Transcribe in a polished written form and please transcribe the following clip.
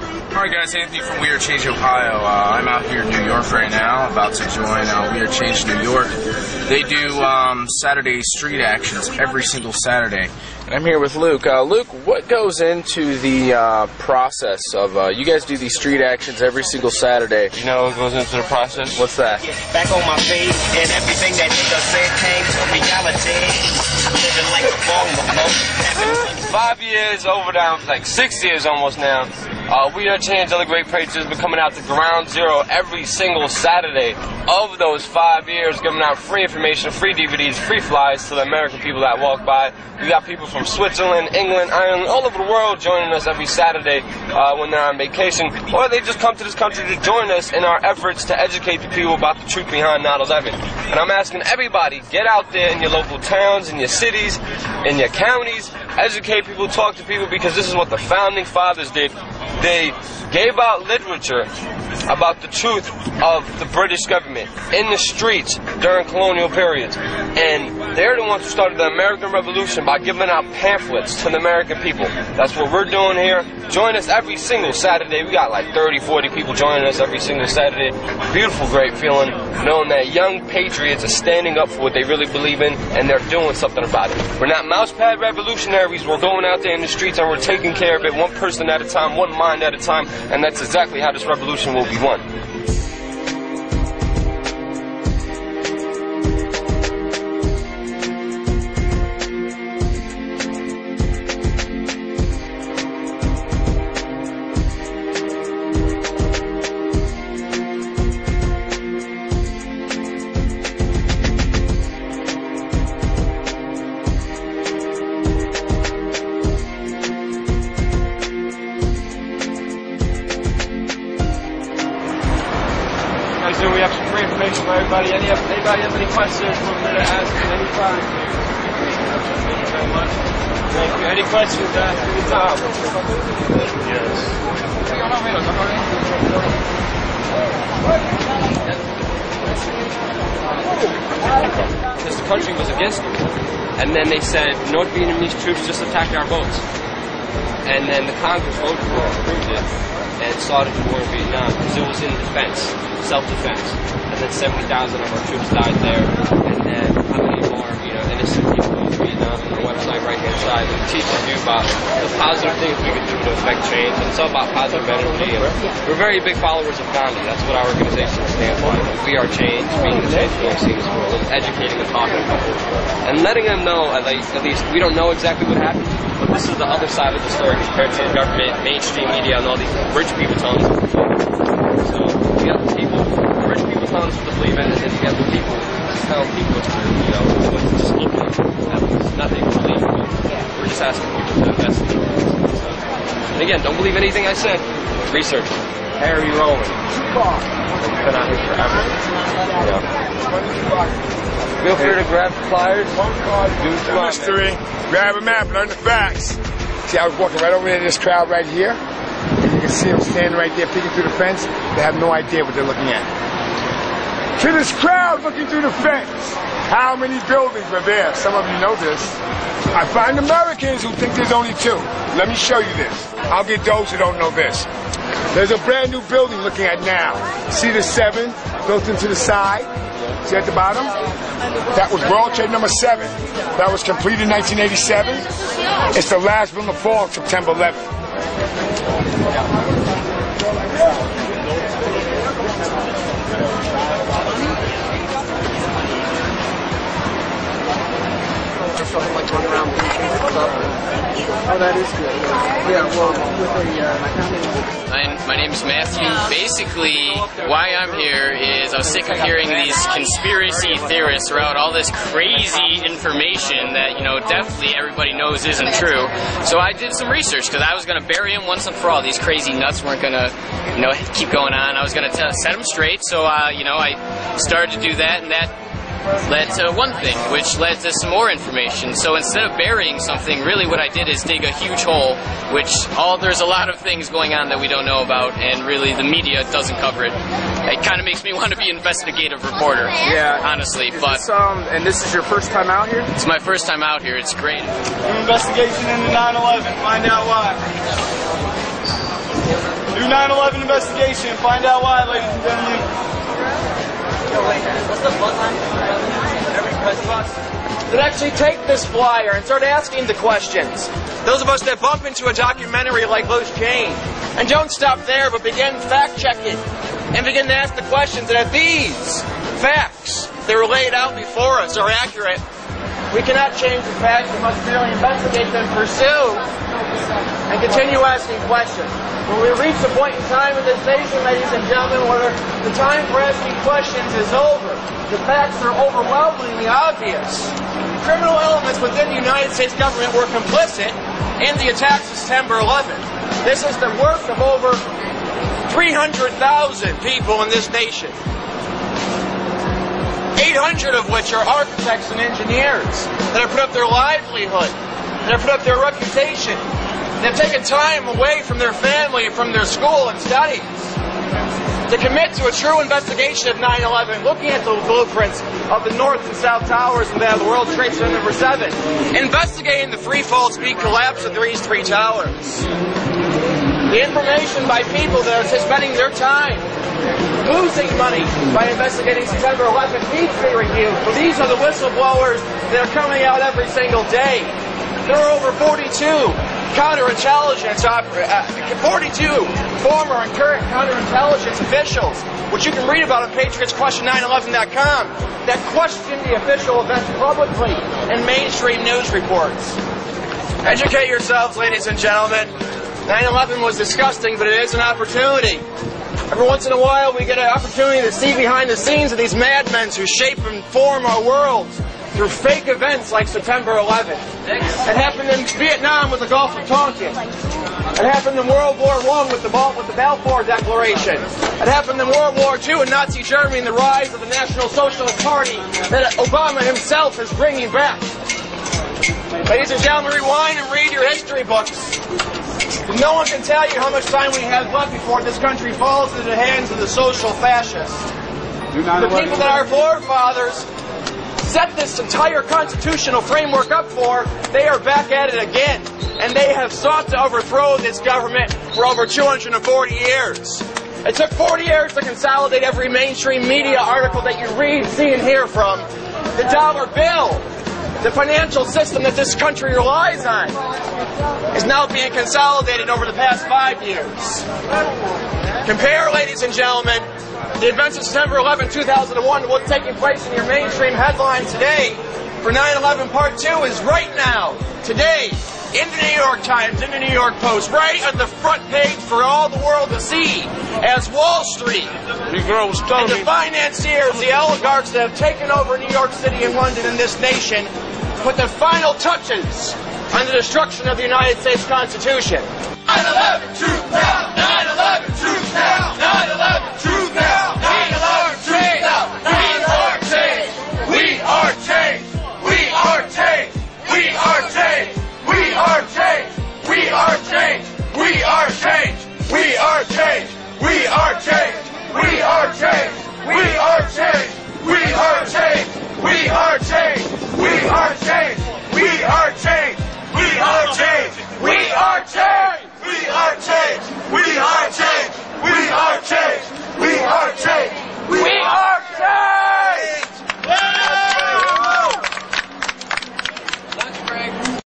Alright guys, Anthony from WeAreChange Ohio. I'm out here in New York right now, about to join WeAreChange New York. They do Saturday street actions every single Saturday. And I'm here with Luke. Luke, what goes into the process of, you guys do these street actions every single Saturday. You know what goes into the process? What's that? Back on my feet, and everything that nigga said came to reality. Living like a phone. 5 years, over down, like 6 years almost now. WeAreChange, other great pages, has been coming out to Ground Zero every single Saturday of those 5 years, giving out free information, free DVDs, free flyers to the American people that walk by. We got people from Switzerland, England, Ireland, all over the world joining us every Saturday when they're on vacation, or they just come to this country to join us in our efforts to educate the people about the truth behind Noddles Evan. And I'm asking everybody, get out there in your local towns, in your cities, in your counties, educate people, talk to people, because this is what the Founding Fathers did. They gave out literature about the truth of the British government in the streets during colonial periods. And they're the ones who started the American Revolution by giving out pamphlets to the American people. That's what we're doing here. Join us every single Saturday. We got like 30, 40 people joining us every single Saturday. Beautiful, great feeling knowing that young patriots are standing up for what they really believe in, and they're doing something about it. We're not mousepad revolutionaries. We're going out there in the streets and we're taking care of it one person at a time, one mind at a time, and that's exactly how this revolution will be won. So we have some free information for everybody. Anybody have any questions? We're going to ask at any time. Thank you very much. Thank you. Any questions? Ask any time. Yes. Because the country was against them. And then they said, North Vietnamese troops just attacked our boats. And then the Congress voted for it, approved it, and started the war in Vietnam because it was in defense, self-defense. And then 70,000 of our troops died there. And then how many more, innocent people in Vietnam on the website right-hand side. It teaches you about the positive things we can do to affect change. And it's all about positive energy. And we're very big followers of Gandhi. That's what our organization stands for. WeAreChange, being the change we see in this world, educating and talking about it. And letting them know, at least we don't know exactly what happened. But this is the other side of the story compared to the government, mainstream media, and all these rich people telling us what to believe. So we got the people, the rich people telling us what to believe in, and then we got the people telling people what's true, what's just looking at evidence, nothing believable. We're just asking people to investigate. And again, don't believe anything I said. Research. Harry Rowan. He's been out here forever. Feel free to grab the flyers. Mystery. Grab a map, learn the facts. See, I was walking right over there to this crowd right here. And you can see them standing right there peeking through the fence. They have no idea what they're looking at. To this crowd looking through the fence. How many buildings are there? Some of you know this. I find Americans who think there's only two. Let me show you this. I'll get those who don't know this. There's a brand new building looking at now. See the 7 built into the side? See at the bottom? That was World Trade number 7. That was completed in 1987. It's the last building to fall on September 11th. Like going around the club. Oh, that is good. Yeah, well, with my name's Matthew. Basically, why I'm here is I was sick of hearing these conspiracy theorists throw out all this crazy information that, definitely everybody knows isn't true. So I did some research because I was going to bury them once and for all. These crazy nuts weren't going to, keep going on. I was going to set them straight. So, I started to do that, and that led to one thing, which led to some more information. So instead of burying something, really what I did is dig a huge hole, which there's a lot of things going on that we don't know about, and really the media doesn't cover it. It kind of makes me want to be an investigative reporter, honestly. And this is your first time out here? It's my first time out here. It's great. Investigation into 9/11. Find out why. Do 9/11 investigation. Find out why, ladies and gentlemen. What's the bloodline? Every press box? That actually take this flyer and start asking the questions. Those of us that bump into a documentary like WeAreChange and don't stop there but begin fact-checking and begin to ask the questions, and if these facts that were laid out before us are accurate, we cannot change the facts. We must really investigate them, pursue, and continue asking questions. When we reach a point in time in this nation, ladies and gentlemen, where the time for asking questions is over, the facts are overwhelmingly obvious. Criminal elements within the United States government were complicit in the attacks of September 11th. This is the work of over 300,000 people in this nation. 800 of which are architects and engineers that have put up their livelihood, that have put up their reputation, that have taken time away from their family, from their school and studies, to commit to a true investigation of 9/11, looking at the blueprints of the North and South Towers and the World Trade Center number 7, investigating the free fall speed collapse of these 3 towers. The information by people that are spending their time losing money by investigating September 11th needs to be reviewed. But these are the whistleblowers that are coming out every single day. There are over 42 counterintelligence 42 former and current counterintelligence officials, which you can read about on PatriotsQuestion911.com, that question the official events publicly in mainstream news reports. Educate yourselves, ladies and gentlemen. 9/11 was disgusting, but it is an opportunity. Every once in a while, we get an opportunity to see behind the scenes of these madmen who shape and form our world through fake events like September 11th. It happened in Vietnam with the Gulf of Tonkin. It happened in World War I with the Balfour Declaration. It happened in World War II in Nazi Germany and the rise of the National Socialist Party that Obama himself is bringing back. Ladies and gentlemen, rewind and read your history books. No one can tell you how much time we have left before this country falls into the hands of the social fascists. The people that our forefathers set this entire constitutional framework up for, they are back at it again. And they have sought to overthrow this government for over 240 years. It took 40 years to consolidate every mainstream media article that you read, see, and hear from. The dollar bill, the financial system that this country relies on, is now being consolidated over the past 5 years. Compare, ladies and gentlemen, the events of September 11, 2001 to what's taking place in your mainstream headlines today. For 9/11 Part 2 is right now, today, in the New York Times, in the New York Post, right on the front page for all the world to see, as Wall Street and the financiers, the oligarchs that have taken over New York City and London and this nation, put the final touches on the destruction of the United States Constitution. 9/11 truth now! 9/11 truth now!